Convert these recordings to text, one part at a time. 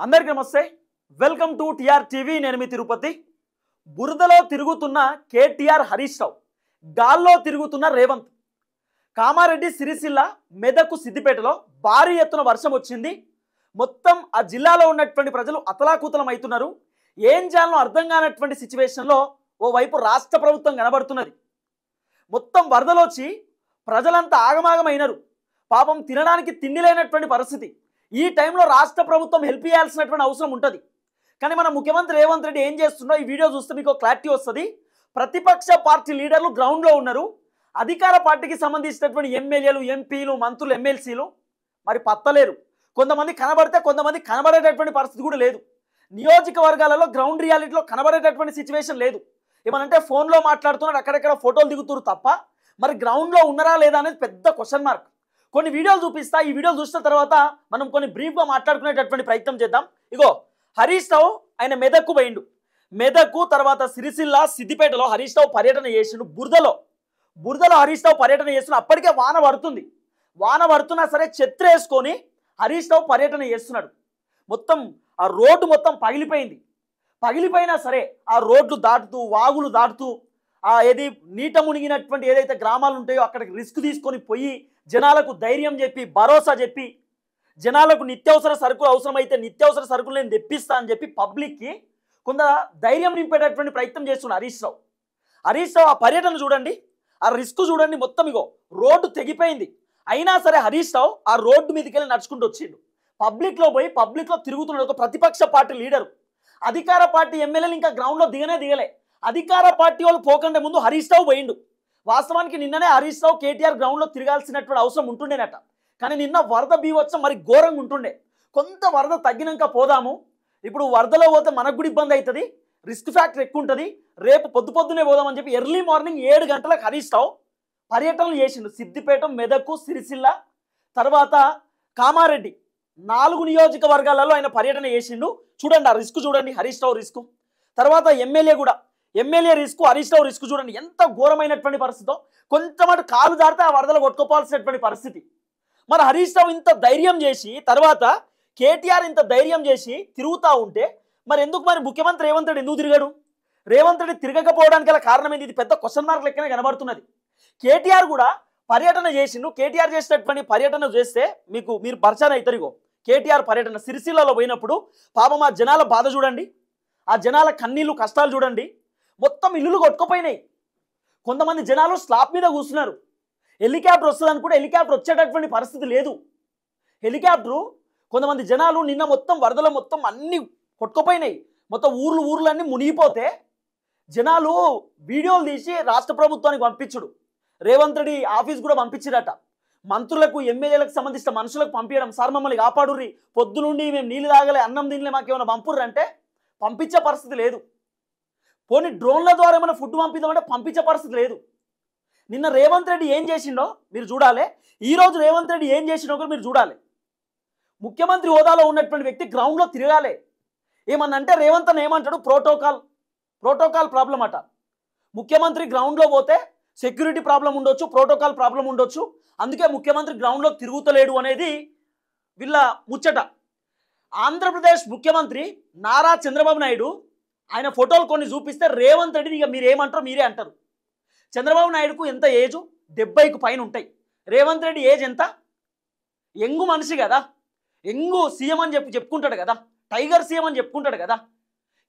అందరికీ నమస్తే. Welcome to T R TV. నేను మీ తిరుపతి. బురదలో తిరుగుతున్న కేటీఆర్, హరీష్ రావు, గాల్లో తిరుగుతున్న రేవంత్. కామారెడ్డి, సిరిసిల్ల, మెదక్, సిద్దిపేటలో భారీ ఎత్తున వర్షం వచ్చింది. మొత్తం ఆ జిల్లాలో ఉన్నటువంటి ప్రజలు అతలాకుతలం అవుతున్నారు. ఏం చేయాలో అర్థం కానటువంటి సిచ్యువేషన్లో ఓవైపు రాష్ట్ర ప్రభుత్వం కనబడుతున్నది. మొత్తం వరదలు వచ్చి ప్రజలంతా ఆగమాగమైనారు. పాపం తినడానికి తిండి లేనటువంటి పరిస్థితి. ఈ టైంలో రాష్ట్ర ప్రభుత్వం హెల్ప్ చేయాల్సినటువంటి అవసరం ఉంటుంది. కానీ మన ముఖ్యమంత్రి రేవంత్ రెడ్డి ఏం చేస్తుందో ఈ వీడియో చూస్తే మీకు క్లారిటీ వస్తుంది. ప్రతిపక్ష పార్టీ లీడర్లు గ్రౌండ్లో ఉన్నారు. అధికార పార్టీకి సంబంధించినటువంటి ఎమ్మెల్యేలు, ఎంపీలు, మంత్రులు, ఎమ్మెల్సీలు మరి పత్తలేరు. కొంతమంది కనబడితే కొంతమంది కనబడేటటువంటి పరిస్థితి కూడా లేదు. నియోజకవర్గాలలో గ్రౌండ్ రియాలిటీలో కనబడేటటువంటి సిచ్యువేషన్ లేదు. ఏమనంటే ఫోన్లో మాట్లాడుతున్నారు, అక్కడెక్కడ ఫోటోలు దిగుతున్నారు తప్ప మరి గ్రౌండ్లో ఉన్నారా లేదా అనేది పెద్ద క్వశ్చన్ మార్క్. కొన్ని వీడియోలు చూపిస్తా. ఈ వీడియోలు చూసిన తర్వాత మనం కొన్ని బ్రీఫ్గా మాట్లాడుకునేటటువంటి ప్రయత్నం చేద్దాం. ఇగో హరీష్ రావు ఆయన మెదక్కు పోయిండు. మెదక్కు తర్వాత సిరిసిల్ల, సిద్దిపేటలో హరీష్ రావు పర్యటన చేసిండు. బురదలో హరీష్ రావు పర్యటన చేస్తున్న అప్పటికే వాన పడుతుంది. వాన పడుతున్నా సరే ఛత్రి వేసుకొని హరీష్ రావు పర్యటన చేస్తున్నాడు. మొత్తం ఆ రోడ్డు మొత్తం పగిలిపోయినా సరే ఆ రోడ్లు దాటుతూ, వాగులు దాటుతూ, ఏది నీట మునిగినటువంటి ఏదైతే గ్రామాలు ఉంటాయో అక్కడికి రిస్క్ తీసుకొని పోయి జనాలకు ధైర్యం చెప్పి, భరోసా చెప్పి, జనాలకు నిత్యావసర సరుకులు అవసరమైతే నిత్యావసర సరుకులు నేను తెప్పిస్తా అని చెప్పి పబ్లిక్కి కొంత ధైర్యం నింపేటటువంటి ప్రయత్నం చేస్తున్నాడు హరీష్ రావు ఆ పర్యటన చూడండి, ఆ రిస్క్ చూడండి. మొత్తం ఇగో రోడ్డు తెగిపోయింది. అయినా సరే హరీష్ రావు ఆ రోడ్డు మీదకి వెళ్ళి నడుచుకుంటూ వచ్చిండు. పబ్లిక్లో పోయి పబ్లిక్లో తిరుగుతున్నాడు. ఒక ప్రతిపక్ష పార్టీ లీడరు. అధికార పార్టీ ఎమ్మెల్యేలు ఇంకా గ్రౌండ్లో దిగలే. అధికార పార్టీ వాళ్ళు పోకండే ముందు హరీష్ రావు పోయిండు. వాస్తవానికి నిన్ననే హరీష్ రావు, కేటీఆర్ గ్రౌండ్లో తిరగాల్సినటువంటి అవసరం ఉంటుండేనట. కానీ నిన్న వరద బీవచ్చం మరి ఘోరంగా ఉంటుండే. కొంత వరద తగ్గినాక పోదాము, ఇప్పుడు వరదలో పోతే మనకు కూడా ఇబ్బంది అవుతుంది, రిస్క్ ఫ్యాక్టర్ ఎక్కువ ఉంటుంది, రేపు పొద్దునే పోదామని చెప్పి ఎర్లీ మార్నింగ్ 7 గంటలకు హరీష్ రావు పర్యటనలు చేసిండు. సిద్దిపేట, మెదక్, సిరిసిల్ల, తర్వాత కామారెడ్డి 4 నియోజకవర్గాలలో ఆయన పర్యటన చేసిండు. చూడండి ఆ రిస్క్ చూడండి, హరీష్ రావు రిస్క్. తర్వాత MLA risk, Harish Rao risk చూడండి ఎంత ఘోరమైనటువంటి పరిస్థితితో. కొంచెం కాలు దారితే ఆ వరదలు కొట్టుకోవాల్సినటువంటి పరిస్థితి. మరి హరీష్ రావు ఇంత ధైర్యం చేసి, తర్వాత కేటీఆర్ ఇంత ధైర్యం చేసి తిరుగుతూ ఉంటే మరి ఎందుకు మరి ముఖ్యమంత్రి రేవంత్ రెడ్డి ఎందుకు తిరిగాడు? రేవంత్ రెడ్డి తిరగకపోవడానికి గల కారణం ఏంది? ఇది పెద్ద క్వశ్చన్ మార్క్ లెక్కనే కనబడుతున్నది. కేటీఆర్ కూడా పర్యటన చేసిండు. కేటీఆర్ చేసినటువంటి పర్యటన చేస్తే మీరు పరిచయం అవుతారు. ఇగో కేటీఆర్ పర్యటన సిరిసిల్లలో పోయినప్పుడు పాపం ఆ జనాల బాధ చూడండి, ఆ జనాల కన్నీళ్ళు, కష్టాలు చూడండి. మొత్తం ఇల్లులు కొట్టుకుపోయినాయి. కొంతమంది జనాలు స్లాబ్ మీద కూర్చున్నారు. హెలికాప్టర్ వస్తుంది అనుకుంటే హెలికాప్టర్ వచ్చేటటువంటి పరిస్థితి లేదు. కొంతమంది జనాలు నిన్న మొత్తం వరదలో మొత్తం అన్ని కొట్టుకుపోయినాయి. మొత్తం ఊర్లన్నీ మునిగిపోతే జనాలు వీడియోలు తీసి రాష్ట్ర ప్రభుత్వానికి పంపించుడు, రేవంత్ రెడ్డి ఆఫీస్ కూడా పంపించిరట. మంత్రులకు, ఎమ్మెల్యేలకు సంబంధించిన మనుషులకు పంపించడం, సార్ మమ్మల్ని కాపాడుర్రి, పొద్దునుండి మేము నీళ్ళు తాగలే, అన్నం తినలే, మాకేమైనా పంపుర్రు అంటే పంపించే పరిస్థితి లేదు. పోనీ డ్రోన్ల ద్వారా ఏమైనా ఫుడ్ పంపిద్దామంటే పంపించే పరిస్థితి లేదు. నిన్న రేవంత్ రెడ్డి ఏం చేసిండో మీరు చూడాలి, ఈరోజు రేవంత్ రెడ్డి ఏం చేసిండో కూడా మీరు చూడాలి. ముఖ్యమంత్రి హోదాలో ఉన్నటువంటి వ్యక్తి గ్రౌండ్లో తిరగాలి. ఏమన్నంటే రేవంత్ అని ఏమంటాడు, ప్రోటోకాల్ ప్రాబ్లం అట. ముఖ్యమంత్రి గ్రౌండ్లో పోతే సెక్యూరిటీ ప్రాబ్లం ఉండొచ్చు, ప్రోటోకాల్ ప్రాబ్లం ఉండొచ్చు, అందుకే ముఖ్యమంత్రి గ్రౌండ్లో తిరుగుతలేడు అనేది వీళ్ళ ముచ్చట. ఆంధ్రప్రదేశ్ ముఖ్యమంత్రి నారా చంద్రబాబు నాయుడు ఆయన ఫోటోలు కొన్ని చూపిస్తే రేవంత్ రెడ్డిని ఇక మీరు ఏమంటారో మీరే అంటారు. చంద్రబాబు నాయుడుకు ఎంత ఏజు? 70కు పైన ఉంటాయి. రేవంత్ రెడ్డి ఏజ్ ఎంత? యంగు మనిషి కదా, యంగు సీఎం అని చెప్పుకుంటాడు కదా, టైగర్ సీఎం అని చెప్పుకుంటాడు కదా.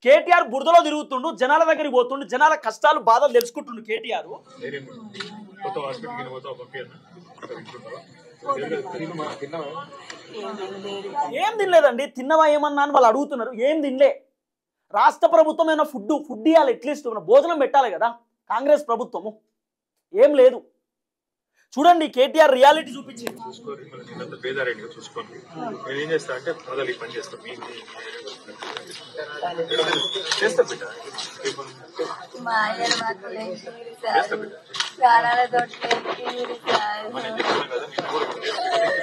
కేటీఆర్ బురదలో తిరుగుతుండు, జనాల దగ్గరికి పోతుండు, జనాల కష్టాలు, బాధలు తెలుసుకుంటుండు కేటీఆర్. ఏం తినలేదండి. తిన్నవా ఏమన్నా అని వాళ్ళు అడుగుతున్నారు. ఏం తినలే. రాష్ట్ర ప్రభుత్వం ఏమైనా ఫుడ్ ఇవ్వాలి, అట్లీస్ట్ భోజనం పెట్టాలి కదా కాంగ్రెస్ ప్రభుత్వము. ఏం లేదు. చూడండి కేటీఆర్ రియాలిటీ చూపించింది.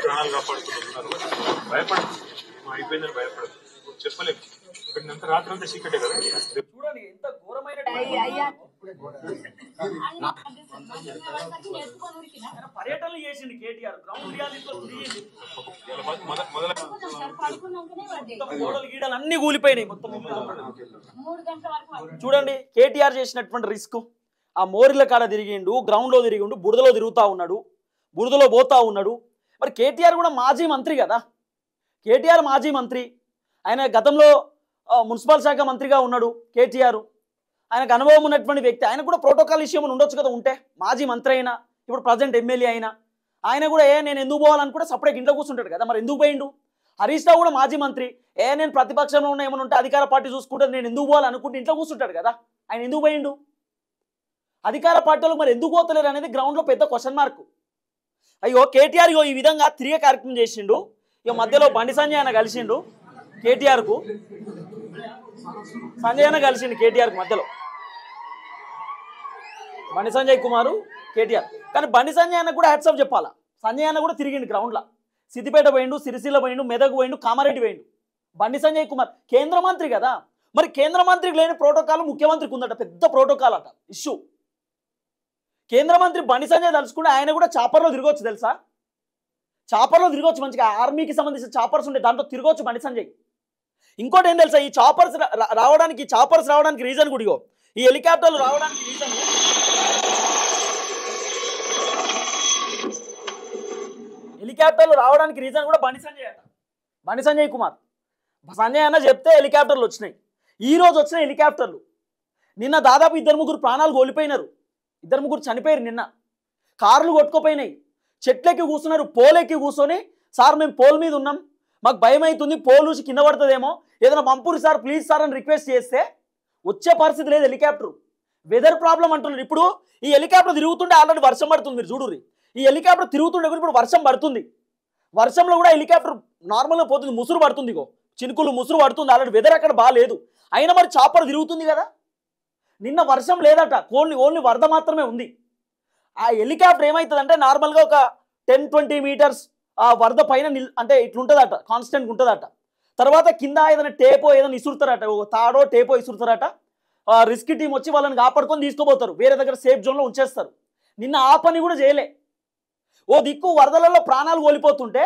ప్రాణాలు కాపాడుతున్నారు, భయపడదు, అయిపోయిందని భయపడదు. చెప్పలేము. ఇక్కడంతా రాత్రి అంతా చీకటే కదా. చూడండి ఎంత ఘోరమైన పర్యటనలు చేసింది కేటీఆర్. గ్రౌండ్ రియాలిటీలో తిరిగింది. గోడలు గీడలు అన్ని కూలిపోయినాయి మొత్తం. చూడండి కేటీఆర్ చేసినటువంటి రిస్క్. ఆ మోరిల కాడ తిరిగిండు, గ్రౌండ్ లో తిరిగిండు, బురదలో తిరుగుతా ఉన్నాడు, బురదలో పోతా ఉన్నాడు. మరి కేటీఆర్ కూడా మాజీ మంత్రి కదా. కేటీఆర్ మాజీ మంత్రి. ఆయన గతంలో మున్సిపల్ శాఖ మంత్రిగా ఉన్నాడు కేటీఆర్. ఆయనకు అనుభవం ఉన్నటువంటి వ్యక్తి. ఆయన కూడా ప్రోటోకాల్ విషయం ఉండొచ్చు కదా. ఉంటే మాజీ మంత్రి అయినా ఇప్పుడు ప్రజెంట్ ఎమ్మెల్యే అయినా ఆయన కూడా నేను ఎందుకు పోవాలనుకుంటే సపరేట్ ఇంట్లో కూర్చుంటాడు కదా. మరి ఎందుకు పోయిండు? హరీష్ రావు కూడా మాజీ మంత్రి. నేను ప్రతిపక్షంలో ఉన్న ఏమైనా ఉంటే అధికార పార్టీ చూసుకుంటే నేను ఎందుకు పోవాలనుకుంటే ఇంట్లో కూర్చుంటాడు కదా. ఆయన ఎందుకు పోయిండు? అధికార పార్టీలకు మరి ఎందుకు పోతలేరు అనేది గ్రౌండ్లో పెద్ద క్వశ్చన్ మార్కు. అయ్యో కేటీఆర్ ఈ విధంగా తిరిగే కార్యక్రమం చేసిండు. ఇక మధ్యలో బండి సంజయ్ అన్న కలిసిండు కేటీఆర్కు. సంజయ్ అన్న కలిసిండు కేటీఆర్కు మధ్యలో. బండి సంజయ్ కుమారు కేటీఆర్. కానీ బండి సంజయ్ అన్న కూడా హ్యాట్సాప్ చెప్పాలా. సంజయ్ అన్న కూడా తిరిగిండు గ్రౌండ్లో. సిద్దిపేట పోయిండు, సిరిసిల్ల పోయిండు, మెదక్ పోయిండు, కామారెడ్డి పోయిండు. బండి సంజయ్ కుమార్ కేంద్ర మంత్రి కదా. మరి కేంద్ర మంత్రికి లేని ప్రోటోకాల్ ముఖ్యమంత్రికి ఉందట. పెద్ద ప్రోటోకాల్ అట ఇష్యూ. కేంద్ర మంత్రి బండి సంజయ్ తలుచుకుంటే ఆయన కూడా చాపర్లో తిరగవచ్చు తెలుసా. చాపర్లో తిరగవచ్చు మంచిగా. ఆర్మీకి సంబంధించిన చాపర్స్ ఉంటే దాంట్లో తిరగవచ్చు బండి సంజయ్. ఇంకోటి ఏం తెలుసా, ఈ చాపర్స్ రావడానికి రీజన్ కూడా ఈ హెలికాప్టర్లు రావడానికి రీజన్ కూడా బండి సంజయ్ అట. బండి సంజయ్ కుమార్. సంజయ్ అన్న చెప్తే హెలికాప్టర్లు వచ్చినాయి. ఈ రోజు వచ్చిన హెలికాప్టర్లు. నిన్న దాదాపు 2-3 ప్రాణాలు కోల్పోయినారు. 2-3 చనిపోయారు నిన్న. కార్లు కొట్టుకుపోయినాయి. చెట్లెక్కి కూర్చున్నారు, పోలెక్కి కూర్చొని సార్ మేము పోల్ మీద ఉన్నాం, మాకు భయం అవుతుంది, పోల్ నుంచి కింద పడుతుందేమో, ఏదైనా పంపురు సార్ ప్లీజ్ సార్ అని రిక్వెస్ట్ చేస్తే వచ్చే పరిస్థితి లేదు. హెలికాప్టర్ వెదర్ ప్రాబ్లం అంటున్నారు. ఇప్పుడు ఈ హెలికాప్టర్ తిరుగుతుంటే ఆల్రెడీ వర్షం పడుతుంది. మీరు చూడుర్రి, ఈ హెలికాప్టర్ తిరుగుతుండే కూడా ఇప్పుడు వర్షం పడుతుంది. వర్షంలో కూడా హెలికాప్టర్ నార్మల్గా పోతుంది, ముసురు పడుతుంది. చినుకులు ముసురు పడుతుంది. ఆల్రెడీ వెదర్ అక్కడ బాగాలేదు. అయినా మరి చాపర్ తిరుగుతుంది కదా. నిన్న వర్షం లేదట, ఓన్లీ వరద మాత్రమే ఉంది. ఆ హెలికాప్టర్ ఏమవుతుందంటే నార్మల్గా ఒక 10-20 మీటర్స్ ఆ వరద పైన అంటే ఇట్లుంటుందట, కాన్స్టెంట్గా ఉంటుందట. తర్వాత కింద ఏదైనా టేపో ఏదైనా ఇసురుతారట, ఒక తాడో టేపో ఇసురుతారట. రిస్క్ టీం వచ్చి వాళ్ళని కాపాడుకొని తీసుకుపోతారు, వేరే దగ్గర సేఫ్ జోన్లో ఉంచేస్తారు. నిన్న ఆ పని కూడా చేయలే. ఓ దిక్కు వరదలలో ప్రాణాలు కోల్పోతుంటే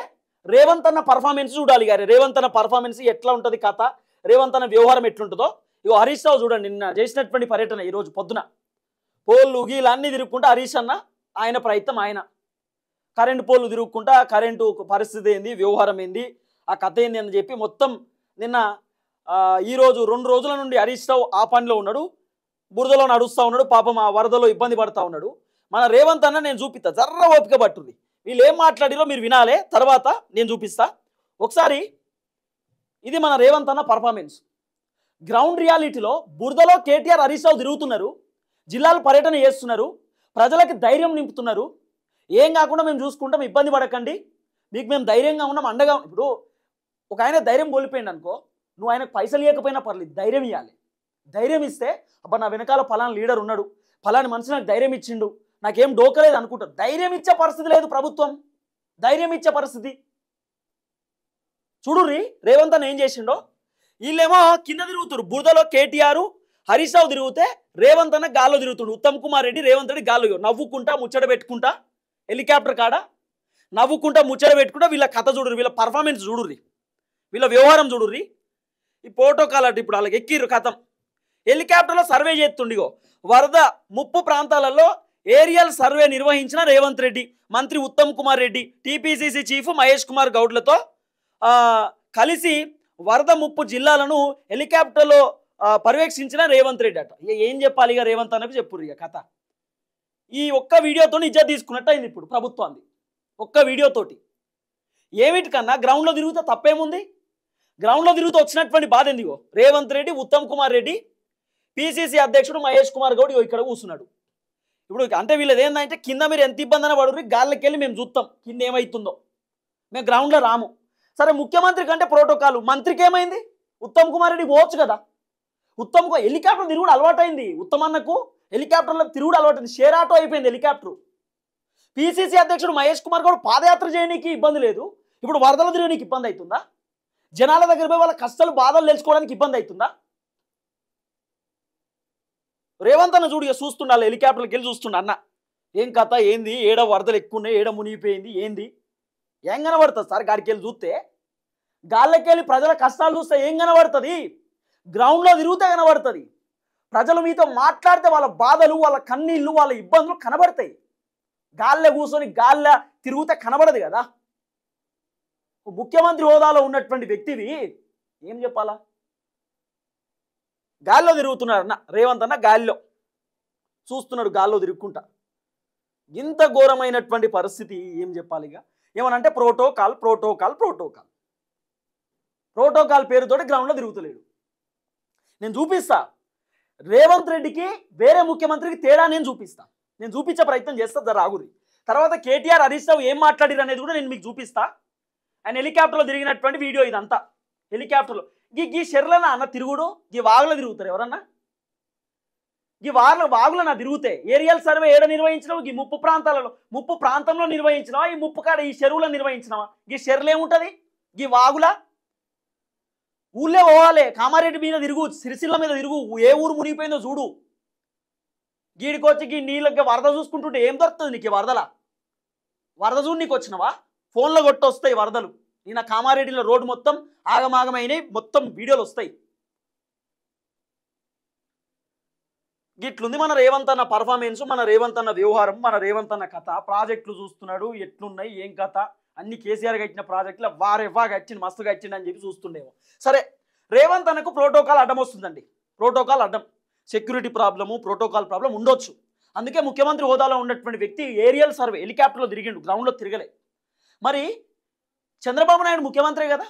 రేవంత్ అన్న పర్ఫార్మెన్స్ చూడాలి. గారి రేవంత్ అన్న పర్ఫార్మెన్స్ ఎట్లా ఉంటుంది కథ, రేవంత్ అన్న వ్యవహారం ఎట్లుంటుందో. ఇగో హరీష్ రావు చూడండి నిన్న చేసినటువంటి పర్యటన. ఈరోజు పొద్దున పోళ్ళు గీలు అన్నీ తిరుగుకుంటా హరీష్ అన్న ఆయన ప్రయత్నం ఆయన. కరెంటు పోళ్ళు తిరుగుకుంటా కరెంటు పరిస్థితి ఏంది, వ్యవహారం ఏంది, ఆ కథ ఏంది అని చెప్పి మొత్తం నిన్న ఈరోజు 2 రోజుల నుండి హరీష్ రావు ఆ పనిలో ఉన్నాడు. బురదలో నడుస్తూ ఉన్నాడు. పాపం ఆ వరదలో ఇబ్బంది పడుతూ ఉన్నాడు. మన రేవంత్ అన్న నేను చూపిస్తా, జర్ర ఓపిక పట్టుంది. వీళ్ళు ఏం మాట్లాడిరో మీరు వినాలే, తర్వాత నేను చూపిస్తా. ఒకసారి ఇది మన రేవంత్ అన్న పర్ఫార్మెన్స్. గ్రౌండ్ రియాలిటీలో బురదలో కేటీఆర్ హరీష్ రావు తిరుగుతున్నారు, జిల్లాలు పర్యటన చేస్తున్నారు, ప్రజలకి ధైర్యం నింపుతున్నారు. ఏం కాకుండా మేము చూసుకుంటాం, ఇబ్బంది పడకండి, మీకు మేము ధైర్యంగా ఉన్నాం, అండగా. ఇప్పుడు ఒక ఆయన ధైర్యం కోల్పోయింది అనుకో, నువ్వు ఆయనకు పైసలు ఇవ్వకపోయినా పర్లేదు, ధైర్యం ఇవ్వాలి. ధైర్యం ఇస్తే అబ్బా నా వెనకాల ఫలానా లీడర్ ఉన్నాడు, ఫలాని మనిషి నాకు ధైర్యం ఇచ్చిండు, నాకేం డోకలేదు అనుకుంటారు. ధైర్యం ఇచ్చే పరిస్థితి లేదు ప్రభుత్వం, ధైర్యం ఇచ్చే పరిస్థితి. చూడుర్రి రేవంత్ అన్న ఏం చేసిండో. వీళ్ళేమో కింద తిరుగుతారు, బురదలో కేటీఆర్ హరీష్ రావు తిరిగితే రేవంత్ అన్న గాల్లో తిరుగుతుండు. ఉత్తమ్ కుమార్ రెడ్డి రేవంత్ రెడ్డి గాల్లో నవ్వుకుంటా ముచ్చట పెట్టుకుంటా హెలికాప్టర్ కాడ నవ్వుకుంటా ముచ్చట పెట్టుకుంటా. వీళ్ళ కథ చూడుర్రి, వీళ్ళ పర్ఫార్మెన్స్ చూడుర్రి, వీళ్ళ వ్యవహారం చూడుర్రి. ఈ ప్రోటోకాల్ అటు ఇప్పుడు వాళ్ళకి ఎక్కిర్రు కథం. హెలికాప్టర్లో సర్వే చేస్తుండిగో వరద ముప్పు ప్రాంతాలలో ఏరియల్ సర్వే నిర్వహించిన రేవంత్ రెడ్డి, మంత్రి ఉత్తమ్ కుమార్ రెడ్డి, టీపీసీసీ చీఫ్ మహేష్ కుమార్ గౌడ్లతో కలిసి వరద ముప్పు జిల్లాలను హెలికాప్టర్లో పర్యవేక్షించిన రేవంత్ రెడ్డి అట. ఏం చెప్పాలి ఇక రేవంత్ అన్నకు చెప్పుర్రు ఇక కథ. ఈ ఒక్క వీడియోతో ఇజ్జత్ తీసుకున్నట్టు అయింది ఇప్పుడు ప్రభుత్వాన్ని. ఒక్క వీడియోతోటి ఏమిటికన్నా గ్రౌండ్లో తిరుగుతే తప్పేముంది? గ్రౌండ్లో తిరుగుతూ వచ్చినటువంటి బాధ ఎందుకో. రేవంత్ రెడ్డి, ఉత్తమ్ కుమార్ రెడ్డి, పిసిసి అధ్యక్షుడు మహేష్ కుమార్ గౌడ్ ఇక్కడ కూర్చున్నాడు. ఇప్పుడు అంటే వీళ్ళది ఏంటంటే కింద మీరు ఎంత ఇబ్బంది అని పడుర్రి, గాల్లోకి వెళ్ళి మేము చూస్తాం కింద ఏమవుతుందో, మేము గ్రౌండ్లో రాము. సరే ముఖ్యమంత్రి కంటే ప్రోటోకాల్, మంత్రికి ఏమైంది? ఉత్తమ్ కుమార్ రెడ్డి పోవచ్చు కదా. హెలికాప్టర్ తిరుగుడు అలవాటైంది ఉత్తమన్నకు, హెలికాప్టర్లో తిరుగుడు అలవాటైంది, షేర్ ఆటో అయిపోయింది హెలికాప్టర్. పిసిసి అధ్యక్షుడు మహేష్ కుమార్ గౌడ్ పాదయాత్ర చేయడానికి ఇబ్బంది లేదు, ఇప్పుడు వరదలు తిరగడానికి ఇబ్బంది అవుతుందా? జనాల దగ్గర పోయి వాళ్ళ కష్టాలు బాధలు తెలుసుకోవడానికి ఇబ్బంది అవుతుందా? రేవంత్ అన్న చూడు, ఇక చూస్తుండాలి, హెలికాప్టర్కి వెళ్ళి చూస్తుండ అన్న ఏం కథ ఏంది, ఏడ వరదలు ఎక్కువ ఉన్నాయి, ఏడ మునిగిపోయింది ఏంది, ఏం కనబడుతుంది సార్? గాడికి వెళ్ళి చూస్తే, గాళ్ళకి వెళ్ళి ప్రజల కష్టాలు చూస్తే ఏం కనబడుతుంది? గ్రౌండ్లో తిరిగితే కనబడుతుంది. ప్రజలు మీతో మాట్లాడితే వాళ్ళ బాధలు, వాళ్ళ కన్నీళ్ళు, వాళ్ళ ఇబ్బందులు కనబడతాయి. గాల్లే కూర్చొని గాల్లే తిరిగితే కనబడదు కదా. ముఖ్యమంత్రి హోదాలో ఉన్నటువంటి వ్యక్తివి ఏం చెప్పాలా? గాల్లో తిరుగుతున్నాడు అన్న రేవంత్ అన్న, గాల్లో చూస్తున్నాడు, గాల్లో తిరుగుకుంటా. ఇంత ఘోరమైనటువంటి పరిస్థితి ఏం చెప్పాలి? ఇక ఏమనంటే ప్రోటోకాల్ ప్రోటోకాల్ ప్రోటోకాల్ ప్రోటోకాల్ పేరుతోటి గ్రౌండ్లో తిరుగుతలేడు. నేను చూపిస్తా రేవంత్ రెడ్డికి వేరే ముఖ్యమంత్రికి తేడా నేను చూపిస్తా. నేను చూపించే ప్రయత్నం చేస్తా, జర ఆగురి. తర్వాత కేటీఆర్ హరీష్ రావు ఏం మాట్లాడిరు అనేది కూడా నేను మీకు చూపిస్తా. ఆయన హెలికాప్టర్లో తిరిగినటువంటి వీడియో ఇదంతా. హెలికాప్టర్లో గీ షెర్లనా అన్న తిరుగుడు, గీ వాగులో తిరుగుతారు ఎవరన్నా? గీ వాగులనా తిరుగుతే ఏరియల్ సర్వే ఏడ నిర్వహించినావు? గీ ముప్పు ప్రాంతంలో నిర్వహించినావా? ఈ ముప్పు కాడ ఈ చెరువులో నిర్వహించినావా? గీ షెర్లు ఏముంటుంది? గీ వాగుల ఊళ్ళే పోవాలి. కామారెడ్డి మీద తిరుగు, సిరిసిల్ల మీద తిరుగు, ఏ ఊరు మునిగిపోయిందో చూడు. గీడికొచ్చి గీ నీళ్ళకి వరద చూసుకుంటుంటే ఏం దొరుకుతుంది నీకు? వరద చూడు నీకు వచ్చినవా? ఫోన్లో కొట్టి వస్తాయి వరదలు. నిన్న కామారెడ్డిలో రోడ్డు మొత్తం ఆగమాగమైనవి, మొత్తం వీడియోలు వస్తాయి. గిట్లుంది మన రేవంత్ అన్న పర్ఫార్మెన్స్, మన రేవంత్ అన్న వ్యవహారం, మన రేవంత్ అన్న కథ. ప్రాజెక్టులు చూస్తున్నాడు ఎట్లున్నాయి, ఏం కథ, అన్ని కేసీఆర్ కట్టిన ప్రాజెక్టులు వారెవ్వా కట్టింది, మస్తు కట్టింది అని చెప్పి చూస్తుండేమో. సరే, రేవంత్ అన్నకు ప్రోటోకాల్ అడ్డం వస్తుందండి. ప్రోటోకాల్ అడ్డం, సెక్యూరిటీ ప్రాబ్లము, ప్రోటోకాల్ ప్రాబ్లం ఉండొచ్చు. అందుకే ముఖ్యమంత్రి హోదాలో ఉన్నటువంటి వ్యక్తి ఏరియల్ సర్వే హెలికాప్టర్లో తిరిగిండు, గ్రౌండ్లో తిరగలే. మరి చంద్రబాబు నాయుడు ముఖ్యమంత్రి కదా,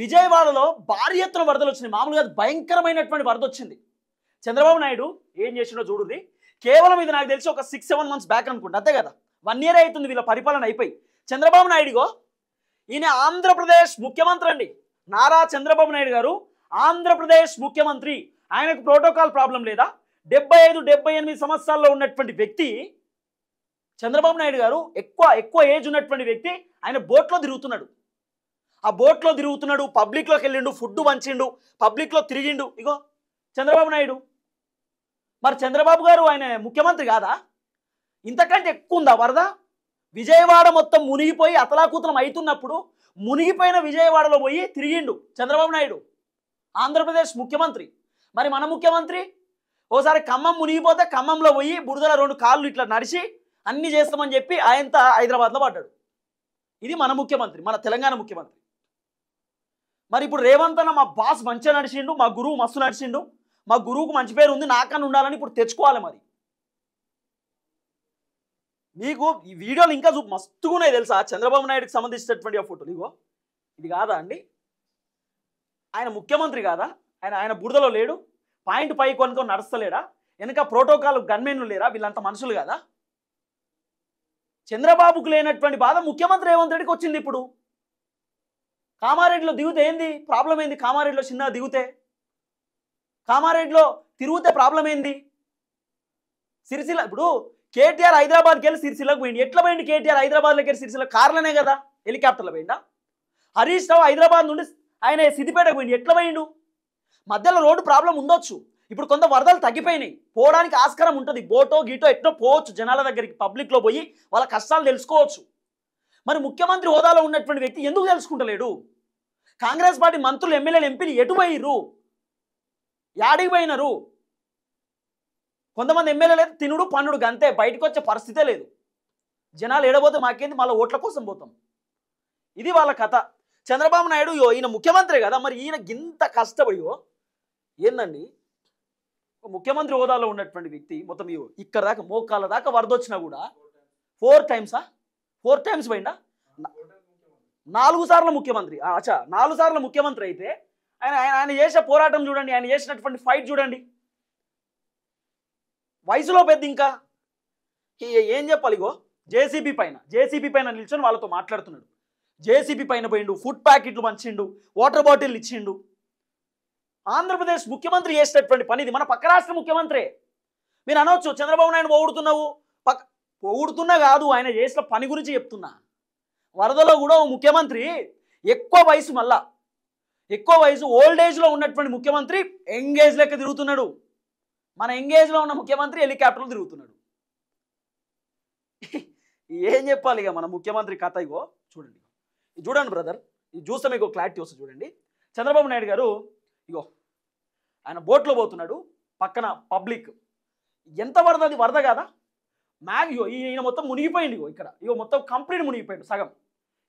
విజయవాడలో భారీ ఎత్తున వరదలు వచ్చినాయి. మామూలుగా భయంకరమైనటువంటి వరద వచ్చింది. చంద్రబాబు నాయుడు ఏం చేసిండో చూడుర్రి. కేవలం ఇది నాకు తెలిసి ఒక 6-7 months బ్యాక్ అనుకుంటా, అంతే కదా, 1 year అవుతుంది వీళ్ళ పరిపాలన అయిపోయి. చంద్రబాబు నాయుడుగో ఈయన ఆంధ్రప్రదేశ్ ముఖ్యమంత్రి అండి. నారా చంద్రబాబు నాయుడు గారు ఆంధ్రప్రదేశ్ ముఖ్యమంత్రి. ఆయనకు ప్రోటోకాల్ ప్రాబ్లం లేదా? 75-78 సంవత్సరాల్లో ఉన్నటువంటి వ్యక్తి చంద్రబాబు నాయుడు గారు, ఎక్కువ ఏజ్ ఉన్నటువంటి వ్యక్తి. ఆయన బోట్లో తిరుగుతున్నాడు, ఆ బోట్లో తిరుగుతున్నాడు, పబ్లిక్లోకి వెళ్ళిండు, ఫుడ్ పంచిండు, పబ్లిక్లో తిరిగిండు. ఇగో చంద్రబాబు నాయుడు. మరి చంద్రబాబు గారు ఆయన ముఖ్యమంత్రి కాదా? ఇంతకంటే ఎక్కువ ఉందా వరద? విజయవాడ మొత్తం మునిగిపోయి అతలాకుతలం అవుతున్నప్పుడు మునిగిపోయిన విజయవాడలో పోయి తిరిగిండు చంద్రబాబు నాయుడు, ఆంధ్రప్రదేశ్ ముఖ్యమంత్రి. మరి మన ముఖ్యమంత్రి ఓసారి ఖమ్మం మునిగిపోతే ఖమ్మంలో పోయి బురదల 2 కాళ్ళు ఇట్లా నడిచి అన్నీ చేస్తామని చెప్పి ఆయనతో హైదరాబాద్లో పడ్డాడు. ఇది మన ముఖ్యమంత్రి, మన తెలంగాణ ముఖ్యమంత్రి. మరి ఇప్పుడు రేవంత్ అన్న మా బాస్ మంచిగా నడిచిండు, మా గురువు మస్తు నడిచిండు, మా గురువుకు మంచి పేరు ఉంది, నాకన్నా ఉండాలని ఇప్పుడు తెచ్చుకోవాలి. మరి మీకు ఈ వీడియోలు ఇంకా మస్తుగా ఉన్నాయి తెలుసా, చంద్రబాబు నాయుడుకి సంబంధించినటువంటి ఆ ఫోటోలు. ఇగో ఇది కాదా అండి? ఆయన ముఖ్యమంత్రి కాదా? ఆయన బురదలో లేడు, పాయింట్ పై కొనుతో నడుస్తలేడా? వెనక ప్రోటోకాల్ గన్మెన్లు లేరా? వీళ్ళంత మనుషులు కదా. చంద్రబాబుకు లేనటువంటి బాధ ముఖ్యమంత్రి రేవంత్ రెడ్డికి వచ్చింది. ఇప్పుడు కామారెడ్డిలో దిగుతే ఏంది ప్రాబ్లం? ఏంది కామారెడ్డిలో చిన్నగా దిగుతే? కామారెడ్డిలో తిరిగితే ప్రాబ్లం ఏంది? సిరిసిల్ల, ఇప్పుడు కేటీఆర్ హైదరాబాద్కి వెళ్ళి సిరిసిల్లకు పోయింది. ఎట్లా పోయింది కేటీఆర్ హైదరాబాద్లోకి వెళ్ళి సిరిసిల్ల? కార్లనే కదా, హెలికాప్టర్లో పోయిందా? హరీష్ రావు హైదరాబాద్ నుండి ఆయన సిద్దిపేటకు పోయింది, ఎట్లా పోయిండు? మధ్యలో రోడ్డు ప్రాబ్లం ఉండొచ్చు. ఇప్పుడు కొంత వరదలు తగ్గిపోయినాయి, పోవడానికి ఆస్కారం ఉంటుంది. బోటో గీటో ఎట్నో పోవచ్చు, జనాల దగ్గరికి పబ్లిక్లో పోయి వాళ్ళ కష్టాలు తెలుసుకోవచ్చు. మరి ముఖ్యమంత్రి హోదాలో ఉన్నటువంటి వ్యక్తి ఎందుకు తెలుసుకుంటలేడు? కాంగ్రెస్ పార్టీ మంత్రులు, ఎమ్మెల్యేలు, ఎంపీలు ఎటు పోయిర్రు? యాడికి పోయినారు? కొంతమంది ఎమ్మెల్యేలు తినుడు పన్నుడు గంతే, బయటకు వచ్చే పరిస్థితే లేదు. జనాలు ఏడబోతే మాకేంది, మళ్ళీ ఓట్ల కోసం పోతాం. ఇది వాళ్ళ కథ. చంద్రబాబు నాయుడు ఈయన ముఖ్యమంత్రి కదా, మరి ఈయన గింత కష్టపడియో ఏందండి? ముఖ్యమంత్రి హోదాలో ఉన్నటువంటి వ్యక్తి మొత్తం ఇక్కడ దాకా మోకాళ్ళ దాకా వరద వచ్చినా కూడా 4 times పోయిందా? 4 సార్లు ముఖ్యమంత్రి. అచ్చా, 4 సార్లు ముఖ్యమంత్రి అయితే ఆయన చేసే పోరాటం చూడండి, ఆయన చేసినటువంటి ఫైట్ చూడండి. వయసులో పెద్ద, ఇంకా ఏం చెప్పాలి? ఇగో జేసీబీ పైన నిల్చొని వాళ్ళతో మాట్లాడుతున్నాడు. జేసీబీ పైన పోయిండు, ఫుడ్ ప్యాకెట్లు పంచిండు, వాటర్ బాటిల్ ఇచ్చిండు. ఆంధ్రప్రదేశ్ ముఖ్యమంత్రి చేసేటటువంటి పని ఇది. మన పక్క రాష్ట్ర ముఖ్యమంత్రి. మీరు అనవచ్చు చంద్రబాబు నాయుడు పొగుడుతున్నావు, పొగుడుతున్నా కాదు, ఆయన చేసిన పని గురించి చెప్తున్నా. వరదలో కూడా ఓ ముఖ్యమంత్రి ఎక్కువ వయసు, మళ్ళా ఎక్కువ వయసు ఓల్డ్ ఏజ్లో ఉన్నటువంటి ముఖ్యమంత్రి ఎంగేజ్ లెక్క తిరుగుతున్నాడు. మన ఎంగేజ్లో ఉన్న ముఖ్యమంత్రి హెలికాప్టర్లు తిరుగుతున్నాడు. ఏం చెప్పాలి ఇక మన ముఖ్యమంత్రి కథ? ఇగో చూడండి, ఇది చూడండి బ్రదర్, ఇది చూస్తే మీకు క్లారిటీ వస్తుంది. చూడండి, చంద్రబాబు నాయుడు గారు ఇగో ఆయన బోట్లో పోతున్నాడు, పక్కన పబ్లిక్. ఎంత వరద, అది వరద కాదా? ఇగో ఈయన మొత్తం మునిగిపోయింది. ఇగో ఇక్కడ ఇగో మొత్తం కంప్లీట్ మునిగిపోయింది సగం.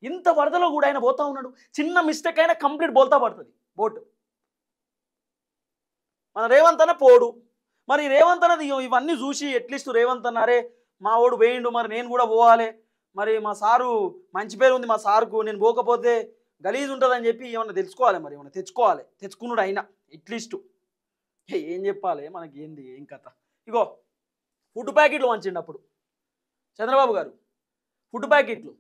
ఇంత వరదలో కూడా ఆయన పోతా ఉన్నాడు. చిన్న మిస్టేక్ అయినా కంప్లీట్ బోల్తా పడుతుంది బోటు. మన రేవంత్ అన్న పోడు. మరి రేవంత్ అన్నది ఇవన్నీ చూసి అట్లీస్ట్ రేవంత్ అన్నారే మా ఓడు వేయండు, మరి నేను కూడా పోవాలి, మరి మా సారు మంచి పేరు ఉంది మా సార్కు, నేను పోకపోతే గలీజ్ ఉంటుందని చెప్పి ఏమన్నా తెలుసుకోవాలి, మరి ఏమన్నా తెచ్చుకోవాలి. తెచ్చుకున్నాడు అయినా అట్లీస్ట్. ఏం చెప్పాలి మనకి, ఏంది ఏం కథ? ఇగో ఫుడ్ ప్యాకెట్లు వంచండి అప్పుడు చంద్రబాబు గారు, ఫుడ్ ప్యాకెట్లు.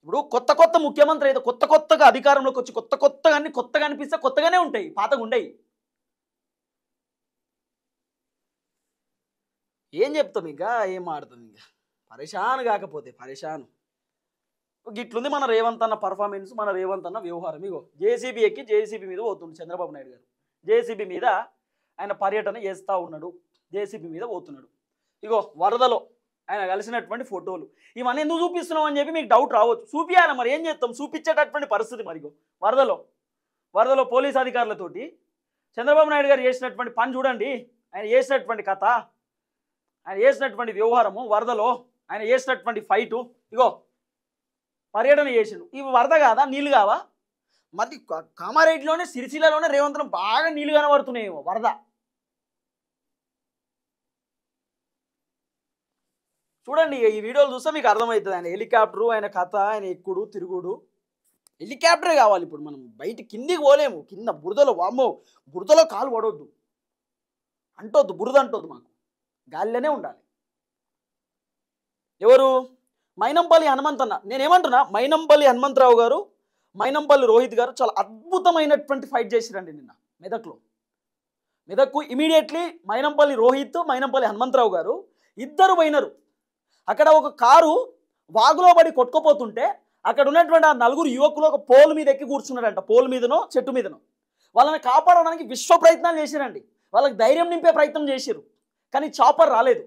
ఇప్పుడు కొత్త కొత్త ముఖ్యమంత్రి అయితే కొత్త కొత్తగా అధికారంలోకి వచ్చి కొత్త కొత్తగా అన్ని కొత్తగా అనిపిస్తే కొత్తగానే ఉంటాయి, పాతగా ఉండయి. ఏం చెప్తాం ఇంకా, ఏం ఆడతాం ఇంకా, పరేషాన్ కాకపోతే పరేషాన్. గిట్లుంది మన రేవంత్ అన్న పర్ఫార్మెన్స్, మన రేవంత్ అన్న వ్యవహారం. ఇగో జేసీబీ ఎక్కి జేసీబీ మీద పోతుండు చంద్రబాబు నాయుడు గారు. జేసీబీ మీద ఆయన పర్యటన చేస్తూ ఉన్నాడు, జేసీబీ మీద పోతున్నాడు. ఇగో వరదలో ఆయన కలిసినటువంటి ఫోటోలు ఇవన్నీ ఎందుకు చూపిస్తున్నాం అని చెప్పి మీకు డౌట్ రావచ్చు. చూపించాలి, మరి ఏం చేస్తాం, చూపించేటటువంటి పరిస్థితి. మరిగో వరదలో పోలీస్ అధికారులతోటి చంద్రబాబు నాయుడు గారు చేసినటువంటి పని చూడండి, ఆయన చేసినటువంటి కథ, ఆయన చేసినటువంటి వ్యవహారము, వరదలో ఆయన చేసినటువంటి ఫైటు. ఇగో పర్యటన చేసిండు. ఇవి వరద కాదా, నీళ్ళు కావా? మరి కామారెడ్డిలోనే సిరిసిల్లలోనే రేవంత్ బాగా నీళ్ళు కనబడుతున్నాయేమో వరద. చూడండి ఈ వీడియోలు చూస్తే మీకు అర్థమవుతుంది ఆయన హెలికాప్టరు, ఆయన కథ, ఆయన ఎక్కుడు తిరుగుడు. హెలికాప్టరే కావాలి ఇప్పుడు. మనం బయట కిందికి పోలేము, కింద బురదలో, వామ్మో బురదలో కాలు పడవద్దు, అంటొద్దు, బురద అంటొద్దు, మాకు గాలిలోనే ఉండాలి. ఎవరు? మైనంపల్లి హనుమంతన్న. నేనేమంటున్నా, మైనంపల్లి హనుమంతరావు గారు, మైనంపల్లి రోహిత్ గారు చాలా అద్భుతమైనటువంటి ఫైట్ చేసిరండి నిన్న మెదక్కు. ఇమీడియట్లీ మైనంపల్లి రోహిత్, మైనంపల్లి హనుమంతరావు గారు ఇద్దరు పోయినారు. అక్కడ ఒక కారు వాగులో పడి కొట్టుకుపోతుంటే అక్కడ ఉన్నటువంటి ఆ నలుగురు యువకులు ఒక పోల్ మీద ఎక్కి కూర్చున్నారంట, పోల్ మీదనో చెట్టు మీదనో. వాళ్ళని కాపాడడానికి విశ్వ ప్రయత్నాలు చేసిరండి, వాళ్ళకి ధైర్యం నింపే ప్రయత్నం చేసిరు, కానీ చాపర్ రాలేదు.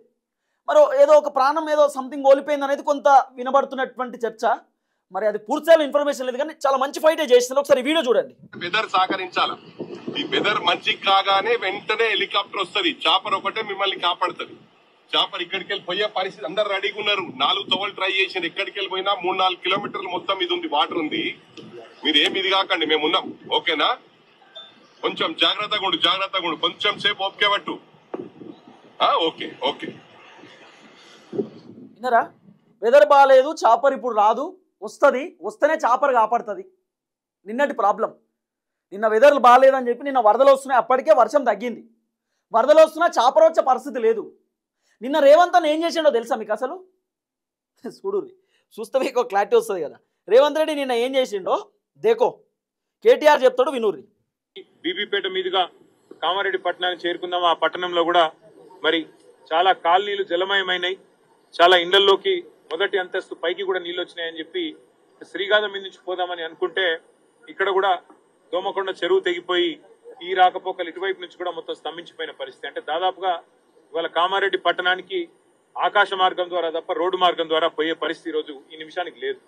మరి ఏదో ఒక ప్రాణం ఏదో సంథింగ్ కోల్పోయింది అనేది కొంత వినబడుతున్నటువంటి చర్చ. మరి అది పూర్తిగా ఇన్ఫర్మేషన్ లేదు, కానీ చాలా మంచి ఫైటే చేస్తున్నారు. ఒకసారి వీడియో చూడండి. వెదర్ సహకరించాల, ఈ వెదర్ మంచి కాగానే వెంటనే హెలికాప్టర్ వస్తుంది, చాపర్ ఒకటే మిమ్మల్ని కాపాడుతుంది. చాపర్ ఇక్కడికి వెళ్ళి పోయే పరిస్థితి, అందరు రెడీగా ఉన్నారు. 4 తోవలు ట్రై చేసింది, ఎక్కడికి వెళ్ళిపోయినా 3-4 కిలోమీటర్లు మొత్తం ఇది ఉంది, వాటర్ ఉంది. మీరు ఏమి ఇది కాకండి, మేము ఉన్నాం, ఓకేనా? కొంచెం జాగ్రత్తగా ఉండు, కొంచెం సేపు ఓకే పట్టు. Okay okay. విన్నారా? వెదర్ బాగాలేదు, చాపర్ ఇప్పుడు రాదు, వస్తేనే చాపర్ కాపాడుతుంది. నిన్నటి ప్రాబ్లం, నిన్న వెదర్లు బాగాలేదని చెప్పి నిన్న వరదలు వస్తున్నాయి, అప్పటికే వర్షం తగ్గింది, వరదలు వస్తున్నా చాపర్ వచ్చే పరిస్థితి లేదు. నిన్న రేవంత్ అన్న ఏం చేసిండో తెలుసా మీకు? అసలు చూస్తే మీకు క్లారిటీ వస్తుంది కదా. రేవంత్ రెడ్డి నిన్న ఏం చేసిండో దేకో, కేటీఆర్ చెప్తాడు వినూరి. బీబీపేట మీదుగా కామారెడ్డి పట్టణానికి చేరుకుందాం. ఆ పట్టణంలో కూడా మరి చాలా కాలనీలు జలమయమైనాయి, చాలా ఇండ్లలోకి మొదటి అంతస్తు పైకి కూడా నీళ్ళు వచ్చినాయని చెప్పి శ్రీగాధం మీద నుంచి పోదామని అనుకుంటే ఇక్కడ కూడా దోమకొండ చెరువు తెగిపోయి ఈ రాకపోకలు ఇటువైపు నుంచి కూడా మొత్తం స్తంభించిపోయిన పరిస్థితి. అంటే దాదాపుగా ఇవాళ కామారెడ్డి పట్టణానికి ఆకాశ మార్గం ద్వారా తప్ప రోడ్డు మార్గం ద్వారా పోయే పరిస్థితి రోజు ఈ నిమిషానికి లేదు.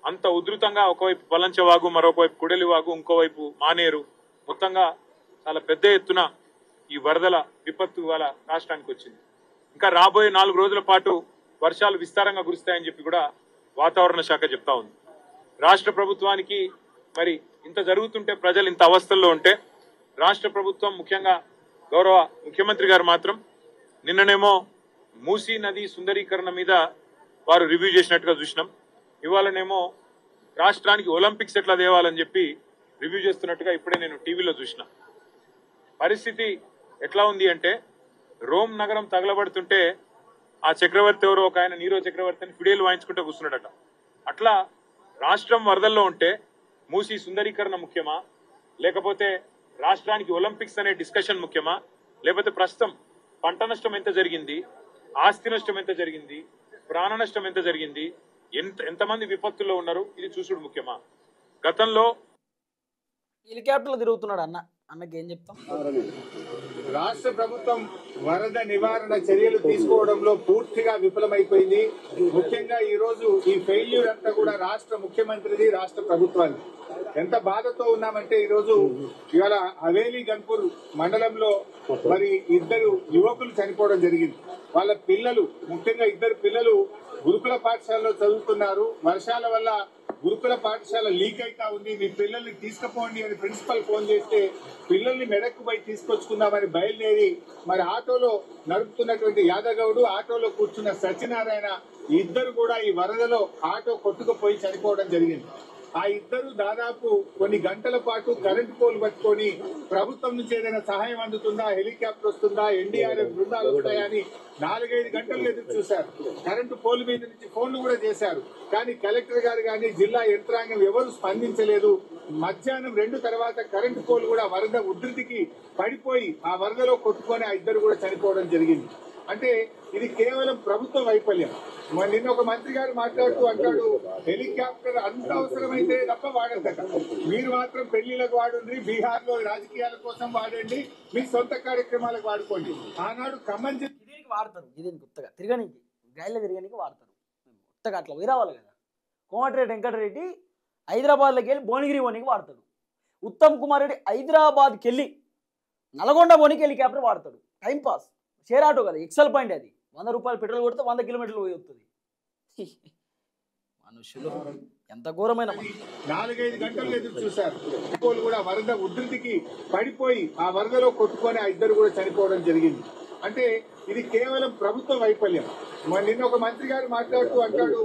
అంత ఉధృతంగా ఒకవైపు పలంచవాగు, మరొకవైపు కుడలివాగు, ఇంకోవైపు మానేరు, మొత్తంగా చాలా పెద్ద ఎత్తున ఈ వరదల విపత్తు ఇవాళ రాష్ట్రానికి వచ్చింది. ఇంకా రాబోయే 4 రోజుల పాటు వర్షాలు విస్తారంగా కురుస్తాయని చెప్పి కూడా వాతావరణ శాఖ చెప్తా ఉంది. రాష్ట్ర ప్రభుత్వానికి మరి ఇంత జరుగుతుంటే, ప్రజలు ఇంత అవస్థల్లో ఉంటే, రాష్ట్ర ప్రభుత్వం ముఖ్యంగా గౌరవ ముఖ్యమంత్రి గారు మాత్రం నిన్ననేమో మూసీ నది సుందరీకరణ మీద వారు రివ్యూ చేసినట్టుగా చూసినాం. ఇవాళనేమో రాష్ట్రానికి ఒలింపిక్స్ ఎట్లా తేవాలని చెప్పి రివ్యూ చేస్తున్నట్టుగా ఇప్పుడే నేను టీవీలో చూసిన. పరిస్థితి ఎట్లా ఉంది అంటే, రోమ్ నగరం తగలబడుతుంటే ఆ చక్రవర్తి ఎవరో ఒక ఆయన నీరో చక్రవర్తిని ఫిడేలు వాయించుకుంటూ కూర్చున్నాడట. అట్లా రాష్ట్రం వరదల్లో ఉంటే మూసీ సుందరీకరణ ముఖ్యమా, లేకపోతే రాష్ట్రానికి ఒలింపిక్స్ అనే డిస్కషన్ ముఖ్యమా, లేకపోతే ప్రస్తుతం పంట నష్టం ఎంత జరిగింది, ఆస్తి నష్టం ఎంత జరిగింది, ప్రాణ నష్టం ఎంత జరిగింది, ఎంతమంది విపత్తుల్లో ఉన్నారు, ఇది చూసుడు ముఖ్యమా? గతంలో హెలికాప్టర్లో తిరుగుతున్నాడు అన్నకి ఏం చెప్తాం? రాష్ట్ర ప్రభుత్వం వరద నివారణ చర్యలు తీసుకోవడంలో పూర్తిగా విఫలమైపోయింది. ముఖ్యంగా ఈ రోజు ఈ ఫెయిల్యూర్ అంతా కూడా రాష్ట్ర ముఖ్యమంత్రిది, రాష్ట్ర ప్రభుత్వాన్ని. ఎంత బాధతో ఉన్నామంటే ఈ రోజు ఇవాళ హవేలీ గన్పూర్ మండలంలో మరి ఇద్దరు యువకులు చనిపోవడం జరిగింది. వాళ్ళ పిల్లలు, ముఖ్యంగా ఇద్దరు పిల్లలు గురుకుల పాఠశాలలో చదువుతున్నారు. వర్షాల వల్ల గురుకుల పాఠశాల లీక్ అయితా ఉంది, మీ పిల్లల్ని తీసుకుపోండి అని ప్రిన్సిపల్ ఫోన్ చేస్తే పిల్లల్ని మెడక్కు పోయి తీసుకొచ్చుకుందామని బయలుదేరి మరి ఆటోలో నడుపుతున్నటువంటి యాదగౌడు, ఆటోలో కూర్చున్న సత్యనారాయణ ఇద్దరు కూడా ఈ వరదలో ఆటో కొట్టుకుపోయి చనిపోవడం జరిగింది. ఆ ఇద్దరు దాదాపు కొన్ని గంటల పాటు కరెంటు పోల్ పట్టుకొని ప్రభుత్వం నుంచి ఏదైనా సహాయం అందుతుందా, హెలికాప్టర్ వస్తుందా, ఎన్డీఆర్ఎఫ్ బృందాలు వస్తాయా అని 4-5 గంటలు ఎదురు చూశారు. కరెంటు పోల్ మీద నుంచి ఫోన్లు కూడా చేశారు. కానీ కలెక్టర్ గారు కానీ జిల్లా యంత్రాంగం ఎవరు స్పందించలేదు. మధ్యాహ్నం 2 తర్వాత కరెంటు పోల్ కూడా వరద ఉధృతికి పడిపోయి ఆ వరదలో కొట్టుకొని ఆ ఇద్దరు కూడా చనిపోవడం జరిగింది. అంటే ఇది కేవలం ప్రభుత్వ వైఫల్యం. నిన్న ఒక మంత్రి గారు మాట్లాడుతూ అంటాడు, హెలికాప్టర్ అంత అవసరమైతే తప్ప వాడద్దట, మీరు మాత్రం పెళ్లిలకు వాడండి, బీహార్ లో రాజకీయాల కోసం వాడండి, మీ సొంత కార్యక్రమాలకు వాడుకోండి. ఆనాడు ఖమ్మం దీనికి వాడతారు, దీనికి కొత్తగా తిరగనికి, గాలిలో తిరగడానికి వాడతారు. కొత్తగా అట్లా పోయి రావాలి కదా. కోమటిరెడ్డి వెంకటరెడ్డి హైదరాబాద్లోకి వెళ్ళి భువనగిరి పోనీకి వాడతాడు. ఉత్తమ్ కుమార్ రెడ్డి హైదరాబాద్కి వెళ్ళి నల్గొండ పోనీకి హెలికాప్టర్ వాడతాడు. టైంపాస్, షేర్ ఆటో కదా, ఎక్సెల్ పాయింట్ అది. 100 రూపాయలు పెట్రోల్ కొడితే 100 కిలోమీటర్లు పోయి వస్తుంది. మనుషులు ఎంత ఘోరమైన 4-5 గంటలు ఎదురు చూశారు. పోల్ కూడా వరద ఉధృతికి పడిపోయి ఆ వరదలో కొట్టుకొని ఆ ఇద్దరు కూడా చనిపోవడం జరిగింది. అంటే ఇది కేవలం ప్రభుత్వ వైఫల్యం. నిన్న ఒక మంత్రి గారు మాట్లాడుతూ అంటాడు,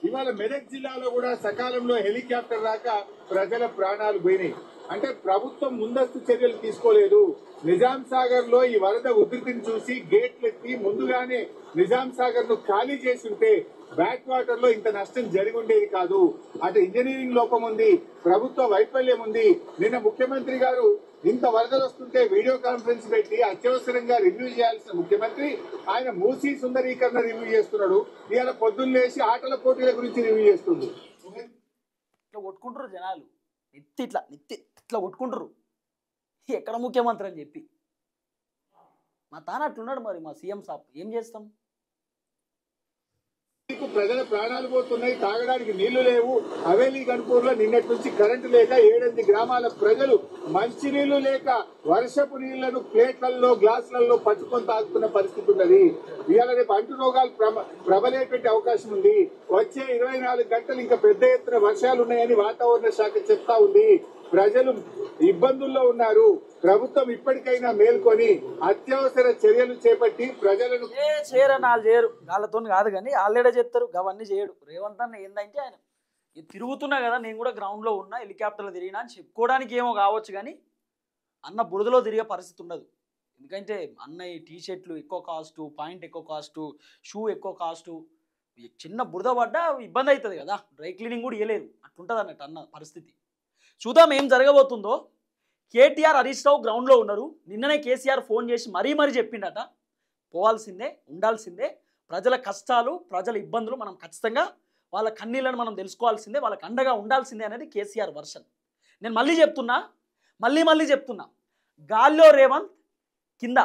ఇవాళ మెదక్ జిల్లాలో కూడా సకాలంలో హెలికాప్టర్ రాక ప్రజల ప్రాణాలు పోయినాయి. అంటే ప్రభుత్వం ముందస్తు చర్యలు తీసుకోలేదు. నిజాం సాగర్ లో ఈ వరద ఉధృతిని చూసి గేట్లు ఎత్తి ముందుగానే నిజాం సాగర్ ను ఖాళీ చేసి ఉంటే బ్యాక్ వాటర్ లో ఇంత నష్టం జరిగి ఉండేది కాదు. అటు ఇంజనీరింగ్ లోపం ఉంది, ప్రభుత్వ వైఫల్యం ఉంది. నిన్న ముఖ్యమంత్రి గారు ఇంత వరదలు వస్తుంటే వీడియో కాన్ఫరెన్స్ పెట్టి అత్యవసరంగా రివ్యూ చేయాల్సిన ముఖ్యమంత్రి ఆయన మూసీ సుందరీకరణ రివ్యూ చేస్తున్నాడు. ఇవాళ పొద్దున్న లేచి ఆటల పోటీల గురించి రివ్యూ చేస్తుంది. ఇట్లా కొట్టుకుంటారు జనాలు, నెత్తి ఇట్లా కొట్టుకుంటారు. ఎక్కడ ముఖ్యమంత్రి అని చెప్పి మా తానట్లున్నాడు. మరి మా సీఎం సాబ్ ఏం చేస్తాం? ప్రజల ప్రాణాలు పోతున్నాయి, తాగడానికి నీళ్లు లేవు. హవేలీ గన్పూర్ లో నిన్నటి నుంచి కరెంటు లేక 7-8 గ్రామాల ప్రజలు మంచినీళ్లు లేక వర్షపు నీళ్లను ప్లేట్లలో, గ్లాసులలో పట్టుకొని తాగుతున్న పరిస్థితి ఉన్నది. ఇవాళ రేపు అంటు రోగాలు ప్రబలేటువంటి అవకాశం ఉంది. వచ్చే 24 గంటలు ఇంకా పెద్ద ఎత్తున వర్షాలు ఉన్నాయని వాతావరణ శాఖ చెప్తా ఉంది. ప్రజలు ఇబ్బందుల్లో ఉన్నారు. ప్రభుత్వం ఇప్పటికైనా మేల్కొని అత్యవసర చర్యలు చేపట్టి ప్రజలను చేయరు. వాళ్ళతో కాదు కానీ ఆల్రెడీ చేస్తారు, అవన్నీ చేయడు. రేవంత్ అన్న ఏంటంటే ఆయన తిరుగుతున్నా కదా, నేను కూడా గ్రౌండ్లో ఉన్నా, హెలికాప్టర్లో తిరిగినా అని చెప్పుకోవడానికి ఏమో కావచ్చు. కానీ అన్న బురదలో తిరిగే పరిస్థితి ఉండదు. ఎందుకంటే అన్న ఈ టీషర్ట్లు ఎక్కువ కాస్టు, పాయింట్ ఎక్కువ కాస్టు, షూ ఎక్కువ కాస్టు. చిన్న బురద పడ్డా ఇబ్బంది అవుతుంది కదా, డ్రై క్లీనింగ్ కూడా ఇవ్వలేరు. అట్లుంటుంది అన్నట్టు అన్న పరిస్థితి. చూద్దాం ఏం జరగబోతుందో. కేటీఆర్, హరీష్ రావు గ్రౌండ్లో ఉన్నారు. నిన్ననే కేసీఆర్ ఫోన్ చేసి మరీ చెప్పిండట, పోవాల్సిందే, ఉండాల్సిందే, ప్రజల కష్టాలు, ప్రజల ఇబ్బందులు మనం ఖచ్చితంగా వాళ్ళ కన్నీళ్ళను మనం తెలుసుకోవాల్సిందే, వాళ్ళకి అండగా ఉండాల్సిందే అనేది కేసీఆర్ వర్షన్. నేను మళ్ళీ చెప్తున్నా, గాల్లో రేవంత్, కింద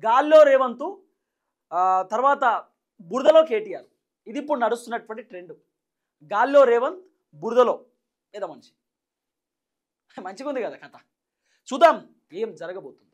గాల్లో రేవంత్, తర్వాత బురదలో కేటీఆర్. ఇది ఇప్పుడు నడుస్తున్నటువంటి ట్రెండ్. గాల్లో రేవంత్, బురదలో ఏదో మంచిగా ఉంది కదా కథ. చూద్దాం ఏం జరగబోతుందో.